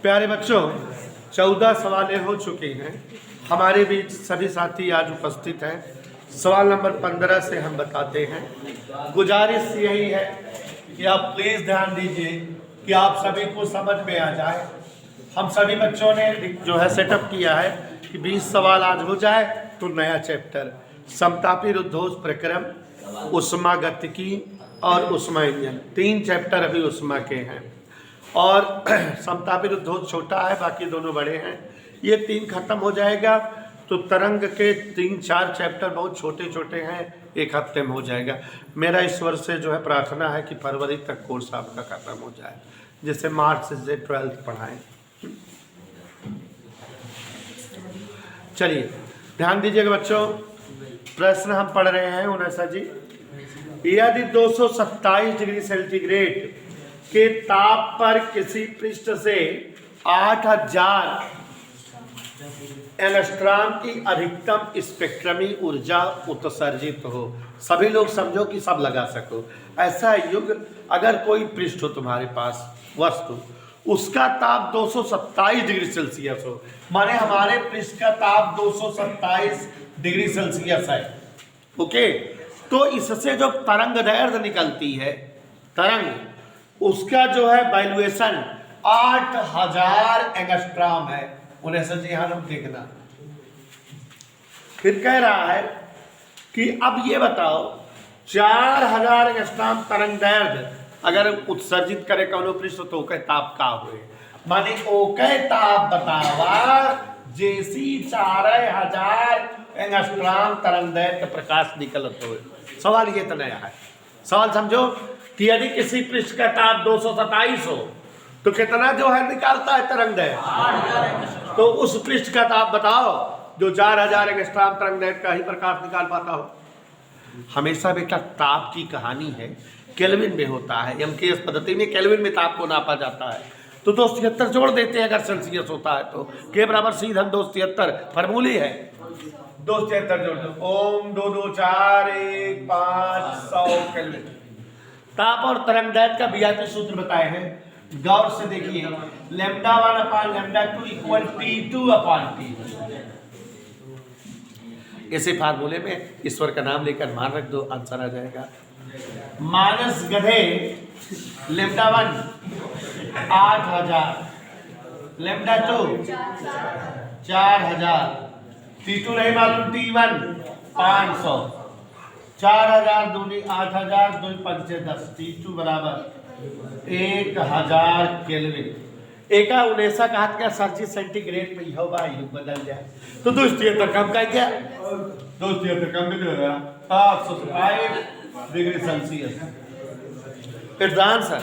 प्यारे बच्चों, 14 सवाल हो चुके हैं। हमारे बीच सभी साथी आज उपस्थित हैं। सवाल नंबर 15 से हम बताते हैं। गुजारिश यही है कि आप प्लीज़ ध्यान दीजिए कि आप सभी को समझ में आ जाए। हम सभी बच्चों ने जो है सेटअप किया है कि 20 सवाल आज हो जाए तो नया चैप्टर समतापी रुद्धोष प्रक्रम, ऊष्मागतिकी और ऊष्मा इंजन, 3 चैप्टर अभी ऊष्मा के हैं और समतापी रुद्धोष छोटा है, बाकी दोनों बड़े हैं। ये 3 खत्म हो जाएगा तो तरंग के 3-4 चैप्टर बहुत छोटे छोटे हैं, 1 हफ्ते में हो जाएगा। मेरा ईश्वर से जो है प्रार्थना है कि फरवरी तक कोर्स आपका खत्म हो जाए, जिससे मार्च से 12th पढ़ाएं। चलिए ध्यान दीजिएगा बच्चों, प्रश्न हम पढ़ रहे हैं। उनैसा जी, यदि 227 डिग्री सेंटीग्रेड के ताप पर किसी पृष्ठ से 8000 एंगस्ट्रॉम की अधिकतम स्पेक्ट्रमी ऊर्जा उत्सर्जित हो। सभी लोग समझो कि सब लगा सको। ऐसा युग अगर कोई पृष्ठ हो तुम्हारे पास वस्तु, उसका ताप 227 डिग्री सेल्सियस हो, माने हमारे पृष्ठ का ताप 227 डिग्री सेल्सियस है। ओके, तो इससे जो तरंग दैर्घ्य निकलती है, तरंग, उसका जो है वैल्यूएशन 8000 एंगस्ट्रॉम है। उन्हें सच यहाँ लोग देखना। फिर कह रहा है कि अब ये बताओ 4000 एंगस्ट्रॉम तरंग दैर्घ्य अगर उत्सर्जित करे कौनो पृष्ठ तो ओके ताप का हुए, माने ओके ताप बतावा जैसी 4000 एंगस्ट्रॉम तरंग दैर्घ्य प्रकाश निकलत हो। सवाल ये तो नया है। सवाल समझो कि यदि किसी पृष्ठ का ताप 227 हो तो कितना जो है निकालता है तरंग दैर्घ्य, तो उस पृष्ठ का ताप बताओ जो 4000 एंगस्ट्रॉम तरंग दैर्घ्य का ही प्रकाश निकाल पाता हो। हमेशा बेटा ताप की कहानी है केल्विन में होता है। एमकेएस पद्धति में केल्विन में ताप को नापा जाता है। तो 273 जोड़ देते हैं अगर सेल्सियस होता है तो के बराबर सीधन 273 फॉर्मूले है। 273 जोड़ दो, ओम 2 2 4 1 5 100 केल्विन। ताप और तरंग दैर्घ्य का वीआईपी सूत्र बताए हैं, गौर से देखिए। λ1/λ2 इक्वल T2/T। इसी फार्मूले में ईश्वर का नाम लेकर मान रख दो, आंसर आ जाएगा। मानस गधे λ1 8000, λ2 4000, T2 नहीं मालूम, T1 500, 4000 दूनी 8000, 2 5 10, T2 बराबर 1000 केल्विन। एका उनेसा कहा क्या सर्जी सेंटीग्रेड में यह बा युग बदल जाए तो 273 कम का क्या 273 कम भी हो रहा 705 degree Celsius. It's the answer.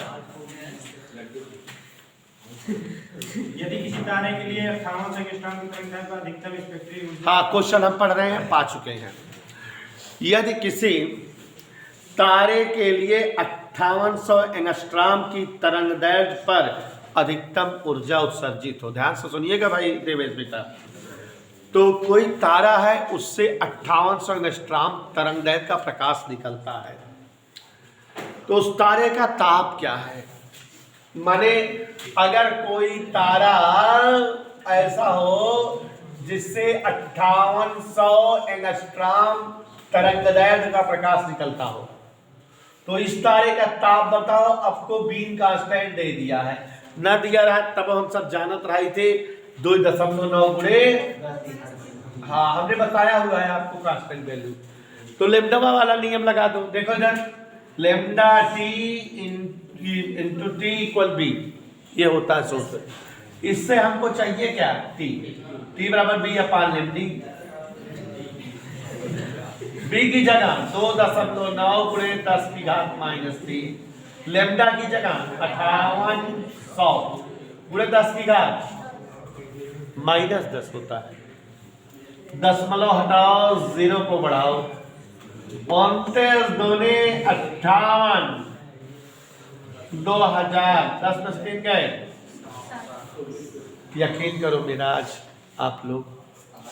यदि किसी तारे के लिए 58 एंगस्ट्रॉम की तरंग दैर्घ्य पर अधिकतम स्पेक्ट्रम ऊर्जा, हाँ क्वेश्चन हम पढ़ रहे हैं, पा चुके हैं। यदि किसी तारे के लिए 5800 एंगस्ट्रॉम की तरंग दैर्घ्य पर अधिकतम ऊर्जा उत्सर्जित हो, ध्यान से सुनिएगा भाई देवेश बेटा, तो कोई तारा है उससे 5800 एंगस्ट्रॉम तरंग दैर्घ्य का प्रकाश निकलता है, तो उस तारे का ताप क्या है। माने अगर कोई तारा ऐसा हो जिससे 5800 एंगस्ट्रॉम तरंग दैर्घ्य का प्रकाश निकलता हो, तो इस तारे का ताप बताओ। आपको बीन का स्टैंड दे दिया है, न दिया रहा तब हम सब जानत रहे थे 2.9 गुणे, हाँ हमने बताया हुआ है आपको कांस्टेंट वैल्यू। तो लेम्डा वाला नियम लगा दो। देखो इधर lambda T into T equal B, ये होता है सूत्र। इससे हमको चाहिए क्या, टी, टी बराबर बी अपान लेम्डी। बी की जगह 2.9 गुणे 10 की घात -3, लेम्डा की जगह 5800 गुणे 10 की घात -10 होता है। दशमलव हटाओ, 0 को बढ़ाओ, 29 दूने 58, 2000, 10 में 3 गए। यकीन करो मेरा आज आप लोग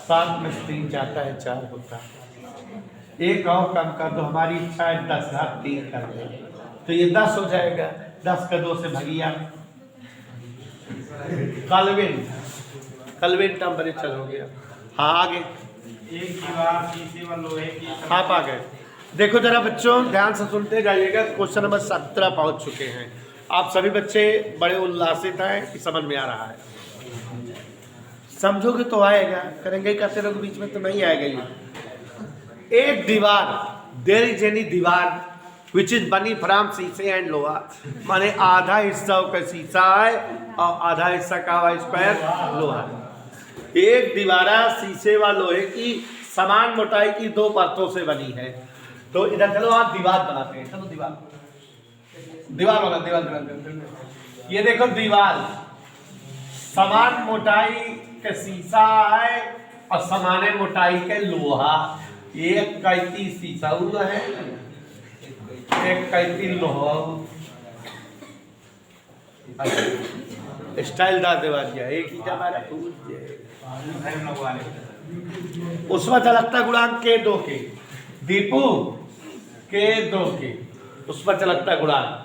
7 में 3 जाता है, 4 होता है। एक और कम कर दो, हमारी इच्छा है 10 घात 3 कर दे तो ये 10 हो जाएगा। 10 का 2 से भगिया कल्विन टेम्परेचर हो गया। हाँ आगे एक दीवार शीशे व लोहे की आप आ गए। देखो जरा बच्चों ध्यान से सुनते जाइएगा, क्वेश्चन नंबर 17 पहुंच चुके हैं। आप सभी बच्चे बड़े उल्लासित हैं कि समझ में आ रहा है। समझोगे तो आएगा, करेंगे करते रहोगे बीच में तो नहीं आएगा ये। एक दीवार, देयर इज एनी दीवार विच इज बनी फ्रॉम शीशे एंड लोहा, माने आधा हिस्सा का शीशा है और आधा हिस्सा का स्क्वायर लोहा। एक दीवारा शीशे व लोहे की समान मोटाई की दो परतों से बनी है। तो इधर चलो आप दीवार बनाते हैं, चलो दीवार वाला दीवार। ये देखो दीवार समान मोटाई के शीशा है और समान मोटाई के लोहा। एक कैती शीशा हुआ है, एक कैती लोहा। स्टाइल दार देवा दिया एक ही हमारा उसमें चलकता गुणांक के दो के दीपू के दो के उसमें चलकता गुणांक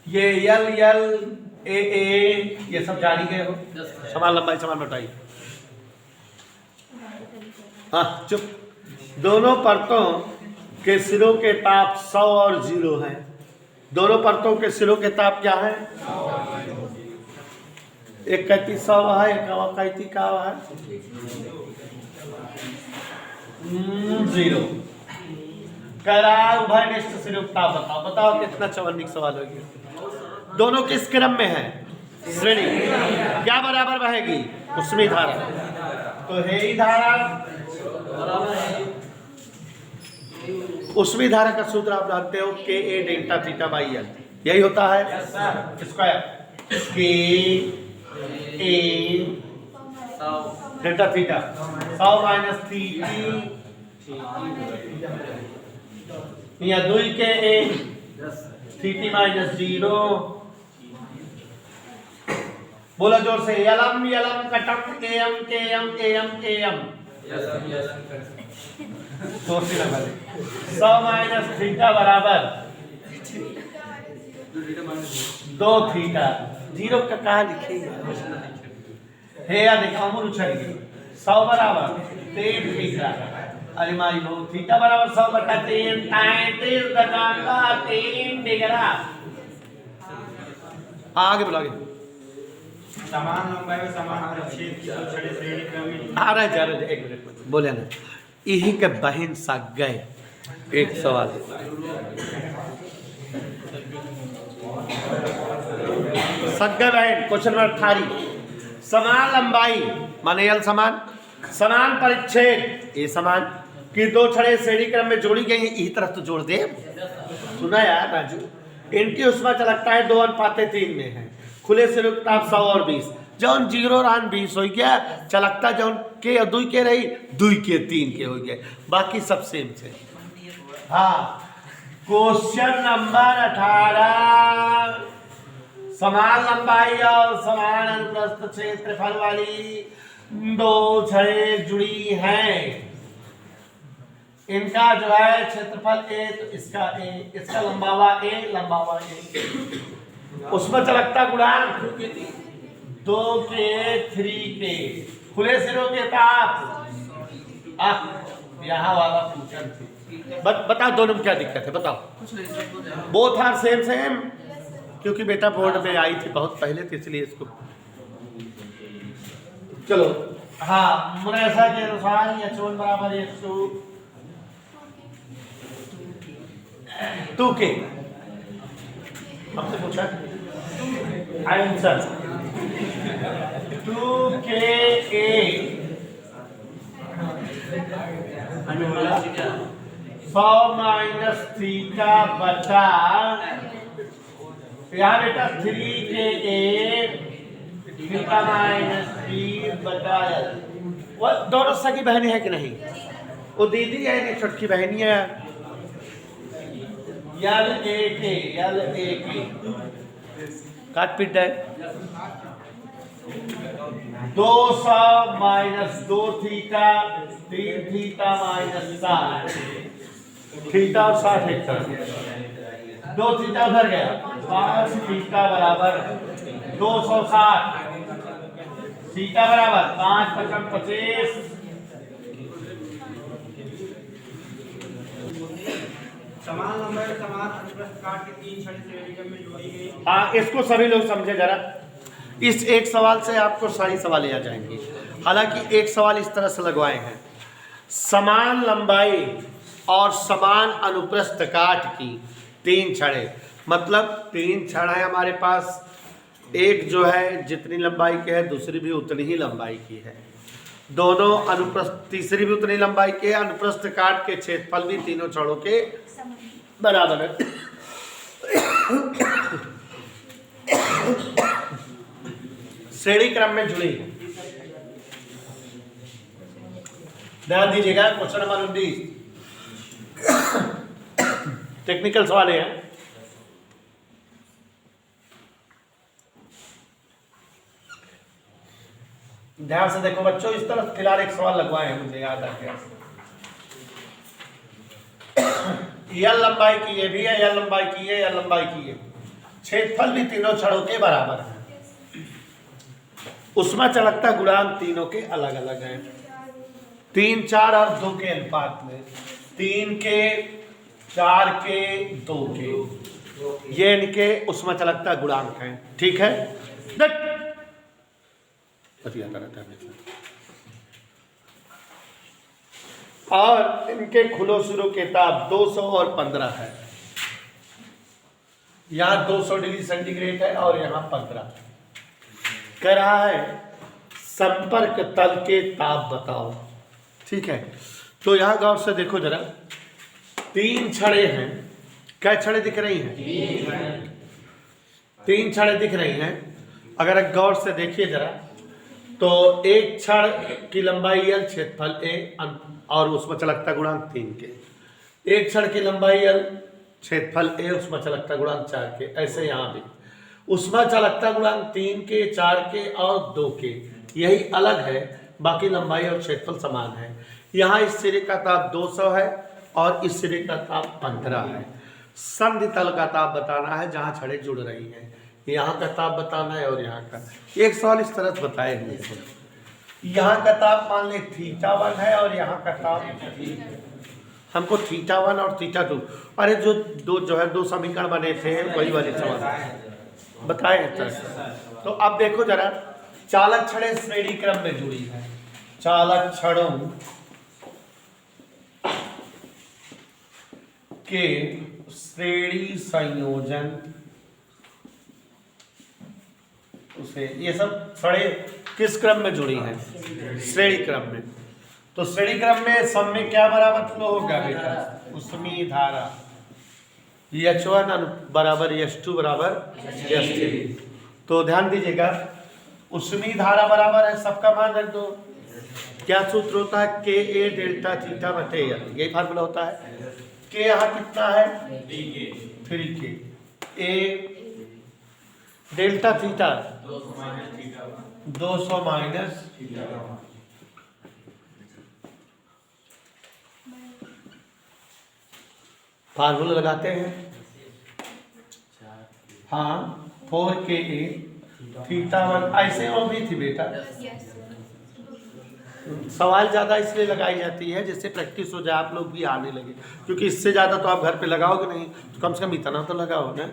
ये यल यल ए ए ये सब जानी गए हो, समान लंबाई समान मोटाई। हाँ चुप। दोनों परतों के सिरों के ताप 100 और 0 हैं। दोनों परतों के सिरों के ताप क्या है? एक कहती 100 है, एक कहती का है 0। करार उभयनिष्ठ सिरुपता बताओ, बताओ कितना 54 सवाल होगी। दोनों किस क्रम में है? श्रेणी। क्या बराबर बहेगी? उसमें धारा। तो है ही धारा, उसमें धारा का सूत्र आप जानते हो के ए डेल्टा थीटा बाई एल, यही होता है स्क्वायर के ए डेल्टा थीटा 100 माइनस थीटी या 2 के ए थीटी माइनस 0। बोला जोर से यलम यलम कटम एम के एम एम एम। जोर से लगा दे। 100 माइनस थीटा बराबर 2 थीटा। 0 का कहाँ लिखेगा? है या देखा अमूल उछल गई। 100 बराबर 3 थीटा। अरे माई लो थीटा बराबर 100 बटा 3 33.3 डिग्री। आगे बुलाओगे। समान लंबाई में समान परिच्छेद की दो छड़े श्रेणी क्रम में आ रहा है एक मिनट बोले ना यही के बहन सा गए। एक सवाल सग्गा बहन क्वेश्चन नंबर 18। समान लंबाई माने यल समान, समान परिच्छेद ये समान कि दो छड़े श्रेणी क्रम में जोड़ी गई हैं। यही तरह तो जोड़ दे। सुना यार राजू, इनकी उसमें चलकता है 2:3 में है। खुले से रुकता 100 और 20 जौन 0 रान 20 हो गया। चलकता जौन के 2 के रही 2 के 3 के हो गए, बाकी सब सेम से। हाँ क्वेश्चन नंबर 18। समान लंबाई और समान अनुप्रस्थ क्षेत्रफल वाली दो छड़े जुड़ी हैं। इनका जो है क्षेत्रफल ए तो इसका ए, इसका लंबावा ए लंबावा ए। उसमें चलकता गुणांक 2 के 3 के खुले सिरों के ताप। यहाँ वाला पूछन थी। बताओ दोनों में क्या दिक्कत है बताओ। बोथ आर सेम सेम, क्योंकि बेटा बोर्ड में आई थी बहुत पहले तो इसलिए इसको चलो। हाँ मुनासा के अनुसार H1 बराबर H2 के हमसे पूछा आंसर 2 के ए 100 माइनस थीटा बटा यहाँ बेटा 3 के ए थीटा माइनस 3 बटा वो दोनों सगी बहनें हैं कि नहीं? वो दीदी है नहीं छोटकी बहनी है। यल ए के काट पीट है 200 minus 2 theta 3 theta minus 7 theta और 60 एक तरफ 2 थीटा उधर गया 5 थीटा बराबर 260 थीटा बराबर 5 पचम 25। समान लंबाई और समान अनुप्रस्थ काट के 3 छड़ी श्रेणी क्रम में जोड़ी गई। हाँ, इसको सभी लोग समझे जरा। इस एक सवाल से आपको सारी सवाल आ जाएंगी। हालांकि एक सवाल इस तरह से लगवाए हैं, समान लंबाई और समान अनुप्रस्थ काट की 3 छड़े, मतलब 3 छड़ है हमारे पास, एक जो है जितनी लंबाई की है दूसरी भी उतनी ही लंबाई की है, दोनों अनुप्रस्थ, तीसरी भी उतनी लंबाई के, अनुप्रस्थ काट के क्षेत्रफल भी तीनों छड़ों के बराबर है। श्रेणी क्रम में जुड़ी है। ध्यान दीजिएगा, क्वेश्चन नंबर 19 टेक्निकल सवाल है। ध्यान से देखो बच्चों, इस तरफ फिलहाल एक सवाल लगवाए हैं, मुझे याद आ गया। यह लंबाई की ये भी है, यह लंबाई की है, यह लंबाई की है, क्षेत्रफल भी तीनों छड़ों के बराबर है। उसमें चलकता गुणांक तीनों के अलग अलग हैं, 3, 4 और 2 के अनुपात में, 3 के, 4 के, 2 के, ये इनके उसमें चलकता गुणांक हैं। ठीक है, और इनके खुलो शुरू के ताप 200 और 15 है। यहाँ 200 डिग्री सेंटीग्रेड है और यहाँ 15। कह रहा है संपर्क तल के ताप बताओ। ठीक है, तो यहाँ गौर से देखो जरा, 3 छड़े हैं। क्या छड़े दिख रही हैं? 3 छड़े दिख रही हैं। अगर गौर से देखिए जरा, तो एक छड़ की लंबाई L, क्षेत्रफल A और उसमें चलकता गुणांक 3 के, एक छड़ की लंबाई L, क्षेत्रफल A, उसमें चलकता गुणांक 4 के। ऐसे यहाँ भी उसमें चलकता गुणांक 3 के, 4 के और 2 के, यही अलग है, बाकी लंबाई और क्षेत्रफल समान है। यहाँ इस सिरे का ताप 200 है और इस सिरे का ताप 15 है। संधि तल का ताप बताना है जहाँ छड़े जुड़ रही हैं, यहाँ का ताप बताना है और यहाँ का। एक सवाल इस तरह से बताए हुए थे, यहाँ का ताप मान ले θ1 है और यहाँ का ताप, हमको θ1 और θ2, अरे जो है 2 समीकरण बने थे वही वाले सवाल बताए हैं। तो अब देखो जरा, चालक छड़ें श्रेणी क्रम में जुड़ी है। चालक छड़ों के श्रेणी संयोजन उसे, ये सब छड़ें किस क्रम में जुड़ी हैं? श्रेणी क्रम में। तो श्रेणी क्रम में सब में क्या बराबर फ्लो होगा बेटा? उसमी धारा H1 बराबर H2 बराबर H3। तो ध्यान दीजिएगा, उसमी धारा बराबर है, सबका मान रख दो। क्या सूत्र होता है? KA डेल्टा थीटा बटे L, यही फार्मूला होता है। K यहाँ कितना है? 3K। A delta theta 200 minus, formula लगाते हैं। हाँ, 4KA θ1, ऐसे और भी थी बेटा। सवाल ज़्यादा इसलिए लगाई जाती है जिससे प्रैक्टिस हो जाए, आप लोग भी आने लगे, क्योंकि इससे ज़्यादा तो आप घर पे लगाओगे नहीं, तो कम से कम इतना तो लगाओ ना,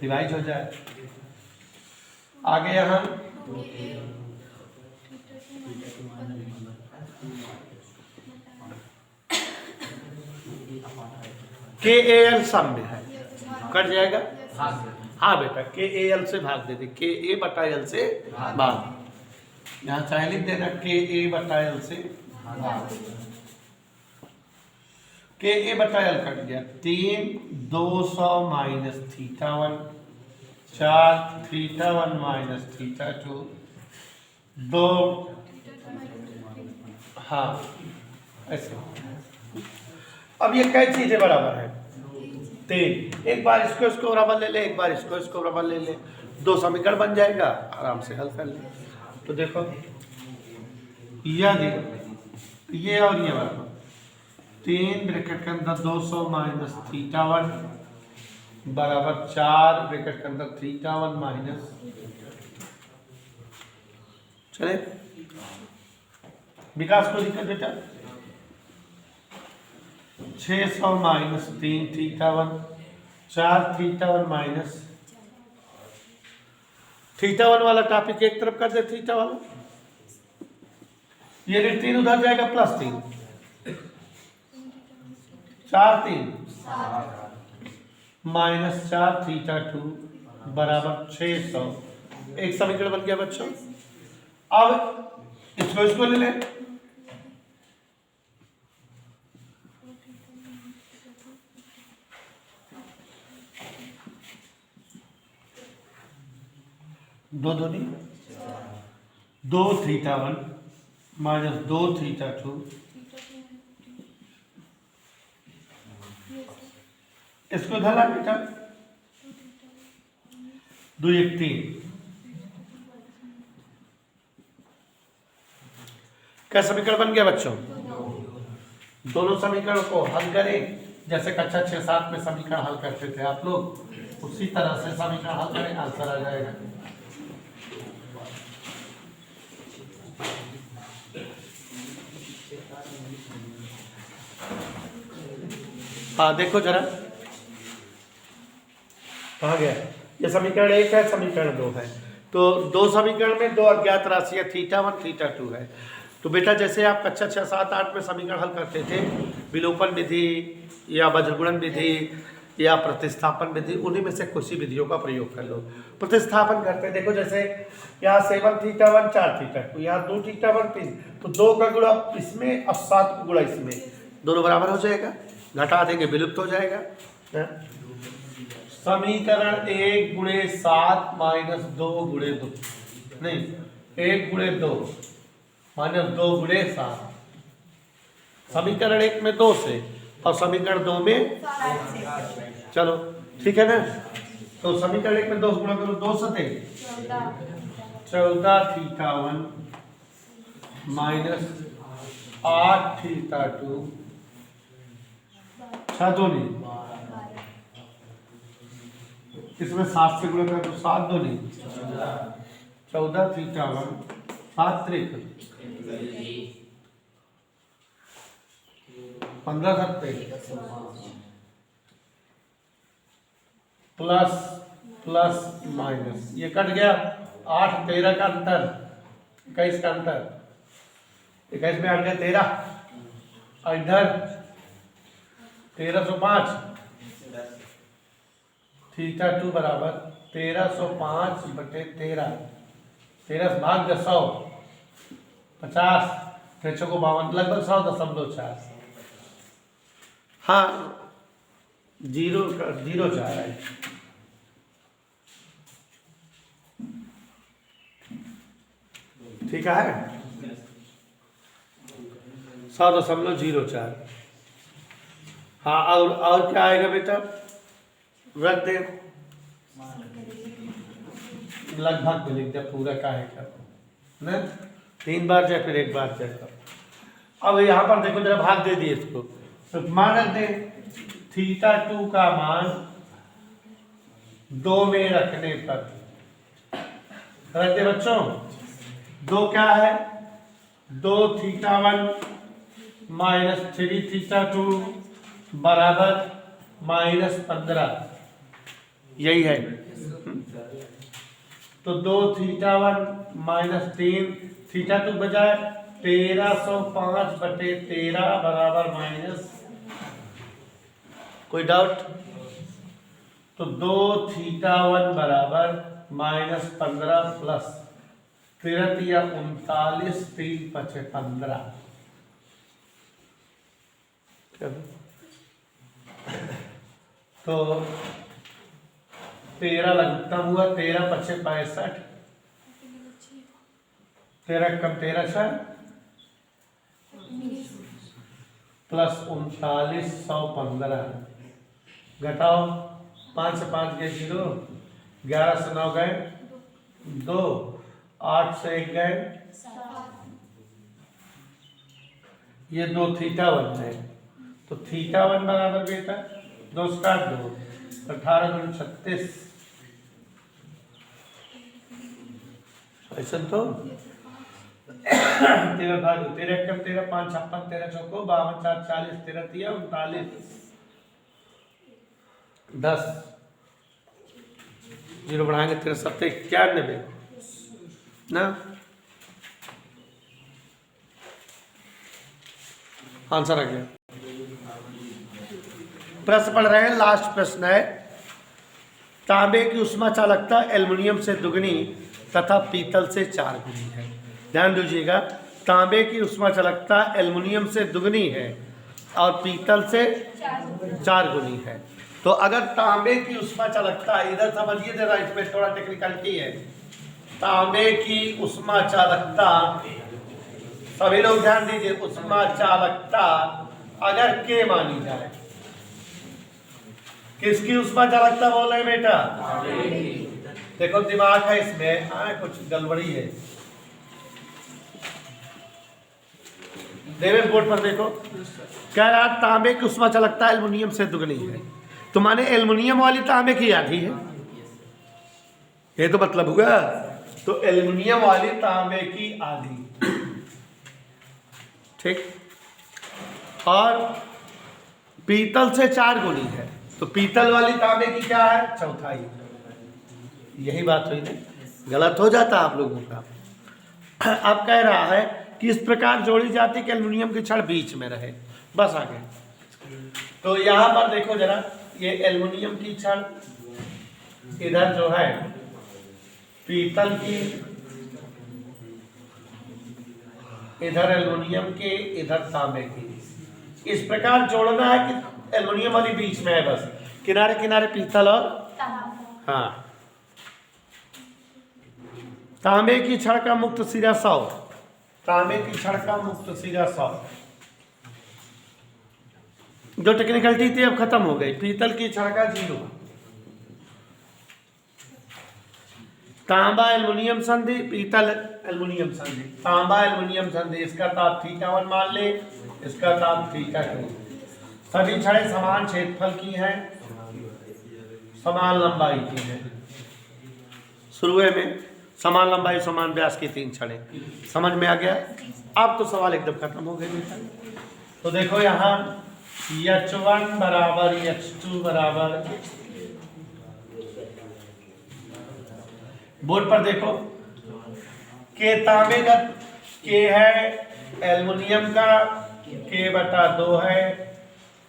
रिवाइज हो जाए। आगे यहाँ KAL सम में है, कट जाएगा। हाँ बेटा, KAL से भाग दे दे, KA बटा L से भाग, यहाँ चाहे लिख देना KA बटा L से भाग। KA बटा L कट गया, 3 200 माइनस θ1, 4 θ1 माइनस θ2, 2, हाँ ऐसे। अब ये कई चीजें बराबर है? 3। एक बार इसको बराबर ले ले, एक बार इसको बराबर ले ले, 2 समीकरण बन जाएगा, आराम से हल कर ले। तो देखो, यदि ये और ये बराबर, 3 ब्रैकेट के अंदर 200 माइनस θ1 बराबर 4 ब्रैकेट के अंदर θ1 माइनस चले विकास को दिक्कत बेटा 600 minus 3 theta 1 4 theta 1 minus theta 1 वाला टॉपिक एक तरफ कर दे थीटा वाला ये 3 उधर जाएगा प्लस 3 4 3 माइनस 4 थीटा 2 बराबर 600 एक समीकरण बन गया बच्चों। अब इसको ले लें दो दूनी 2 थीटा 1 माइनस 2 थीटा 2 इसको धरा बेटा 2 1 3 क्या समीकरण बन गया बच्चों। दोनों समीकरण को हल करें जैसे कक्षा 6-7 में समीकरण हल करते थे आप लोग उसी तरह से समीकरण हल करें आंसर आ जाएगा। हाँ देखो जरा कहाँ गया ये समीकरण 1 है समीकरण 2 है तो दो समीकरण में 2 अज्ञात राशियां थीटा 1 थीटा 2 है। तो बेटा जैसे आप कक्षा 6-7-8 में समीकरण हल करते थे विलोपन विधि या वज्रगुणन विधि या प्रतिस्थापन विधि उन्हीं में से कुछ ही विधियों का प्रयोग कर लो। प्रतिस्थापन करते देखो जैसे यहाँ 7 थीटा 1 4 थीटा 2 यहाँ 2 थीटा 1 3 तो 2 का गुणा इसमें और 7 का गुणा इसमें दोनों बराबर हो जाएगा घटा देंगे विलुप्त हो जाएगा। समीकरण 1 गुणे 7 माइनस 2 गुणे 2 नहीं 1 गुणे 2 माइनस 2 गुणे 7 समीकरण 1 में 2 से और समीकरण 2 में चलो ठीक है ना। तो समीकरण 1 में 2 गुणा करो 2 सते 14 थीटा 1 माइनस 8 थीटा 2 6 दूनी इसमें 7 से गुणा करो 7 दूनी 14 थीटा 1 7 त्रिक 15 सत्ते प्लस प्लस माइनस ये कट गया 8 13 का अंतर 21 का अंतर 21 में 8 गया 13 और इधर 1305 थीटा 2 बराबर 1305 बटे 13 13 भाग 100 50 3 को 52 लगभग 100.4 हाँ 0 जा रहा है ठीक है 100.04 हाँ और क्या आएगा बेटा रख दे लगभग में लिख दे पूरा का है क्या ना 3 बार जाए फिर 1 बार जाए। अब यहाँ पर देखो जरा भाग दे दिए इसको तो मान रख दे थीटा 2 का मान 2 में रखने पर रख दे बच्चों 2 क्या है 2 थीटा 1 माइनस 3 थीटा 2 बराबर माइनस 15 यही है। तो 2 थीटा 1 माइनस 3 थीटा 2 बजाय 1305 बटे 13 बराबर माइनस कोई डाउट। तो 2 थीटा 1 बराबर माइनस 15 प्लस 13 या 39 3 5 15 तो 13 लघुत्तम हुआ 13 5 65 13 कम 13 6 प्लस 39 115 घटाओ 5 से 5 गए 0 11 से 9 गए 2 8 से 1 गए ये 2 थीटा 1 है। तो थीटा 1 बराबर बेटा 2 काट दो 18 गुण 36 ऐसा तो 13 भाग 13 एकम 13 5 56 13 चौको 52 4 40 13 तिया 39 10 जीरो बढ़ाएंगे 13 सत्ते 91 ना आंसर आ गया। प्रश्न पढ़ रहे हैं, लास्ट प्रश्न है। तांबे की उष्मा चालकता एल्युमिनियम से दुगनी तथा पीतल से 4 गुनी है। ध्यान दीजिएगा, तांबे की उष्मा चालकता एल्युमिनियम से दुगनी है और पीतल से 4 गुनी है। तो अगर तांबे की उष्मा चालकता, इधर समझिए जरा, इसमें थोड़ा टेक्निकलिटी है। तांबे की उष्मा चालकता, सभी लोग ध्यान दीजिए, उष्मा चालकता अगर के मानी जाए, किसकी उष्मा चालकता बोल रहे हैं बेटा? देखो दिमाग है इसमें, कुछ गड़बड़ी है। देवेश बोर्ड पर देखो, कह रहा तांबे की उष्मा चालकता एल्युमिनियम से दुगनी है, तो माने एल्युमिनियम वाली तांबे की आधी है, ये तो मतलब हुआ। तो एल्युमिनियम वाली तांबे की आधी, ठीक, और पीतल से 4 गुनी है, तो पीतल वाली तांबे की क्या है? चौथाई। यही बात हुई नहीं, गलत हो जाता आप लोगों का। अब कह रहा है कि इस प्रकार जोड़ी जाती कि एल्युमिनियम की छड़ बीच में रहे। बस आगे, तो यहां पर देखो जरा, ये एल्युमिनियम की छड़, इधर जो है पीतल की, इधर एल्युमिनियम के, इधर तांबे की। इस प्रकार जोड़ना है कि एल्युमिनियम वाली बीच में है, बस किनारे किनारे पीतल और, हाँ। तांबे की छड़ का मुक्त सिरा 100, तांबे की छड़ का मुक्त सिरा 100। जो टेक्निकलिटी थी अब खत्म हो गई। पीतल की छड़ का 0। तांबा एल्युमिनियम संधि, पीतल एल्युमिनियम संधि, तांबा एल्युमिनियम संधि, इसका ताप θ1 मान ले, इसका ताप θ2। सभी छड़ें समान क्षेत्रफल की हैं, समान लंबाई की हैं। शुरू में समान लंबाई समान व्यास की 3 छड़ें, समझ में आ गया? अब तो सवाल एकदम खत्म हो गए। तो देखो यहाँ H1 बराबर H2 बराबर, बोर्ड पर देखो, के तांबे का के है, एल्युमिनियम का K/2 है,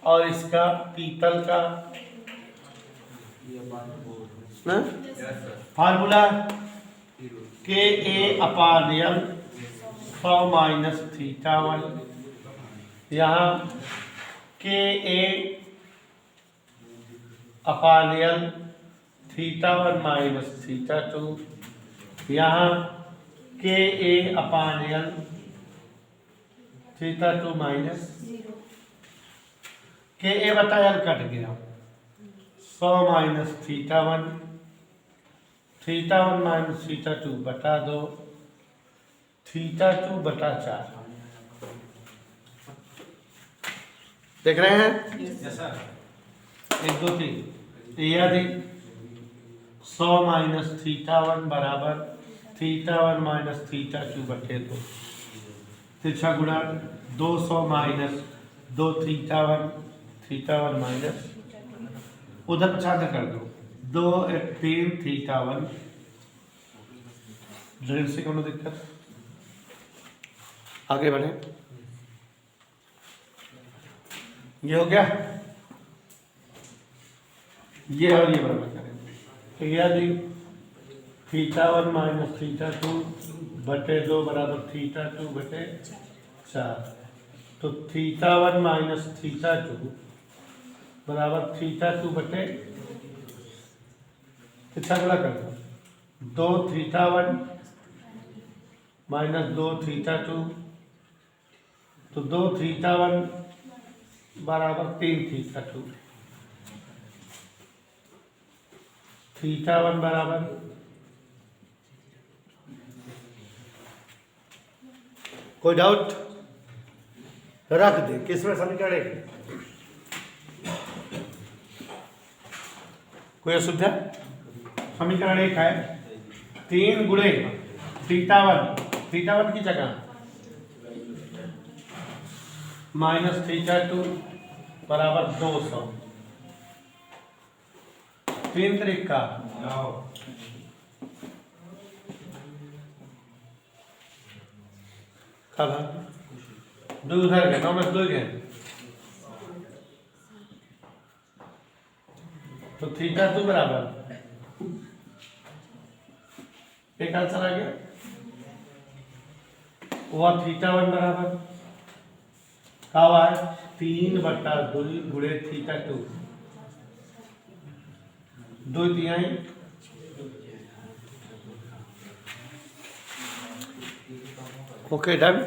और इसका पीतल का ना फार्मूला KA/L 100 माइनस θ1, यहाँ KA/L θ1 माइनस θ2, यहाँ KA/L θ2 माइनस, KA/L कट गया, 100 माइनस θ1, θ1 माइनस θ2 बटा 2, θ2 बटा 4। देख रहे हैं? Yes sir. 1 2 3, यदि 100 माइनस θ1 बराबर θ1 माइनस θ2 बटे 2, तिरछा गुणा 200 माइनस 2 θ1 माइनस, उधर छात्र कर दो, 2 1 3 θ1, ड्रिल से कोनो दिक्कत। आगे बढ़े, ये हो गया, ये और ये बराबर करेंगे। तो यदि θ1 माइनस θ2 बटे 2 बराबर θ2 बटे 4, तो θ1 माइनस θ2 बराबर θ2 बटे, कितना गुणा कर दो, 2 θ1 माइनस 2 θ2, तो 2 θ1 बराबर 3 θ2, θ1 बराबर, कोई डाउट? रख दे, किसमें समीकरण? कोई असुविधा? समीकरण 1 है, 3 गुणे θ1 की जगह माइनस थीटा 2 बराबर 200। 3 तरीका कब है? 2 उधर गए, 9 में 2 गए, तो थीटा 2 बराबर एक आंसर आ गया। वह थीटा 1 बराबर क्या हुआ है? 3/2 गुणे थीटा 2, 2/3। Okay done.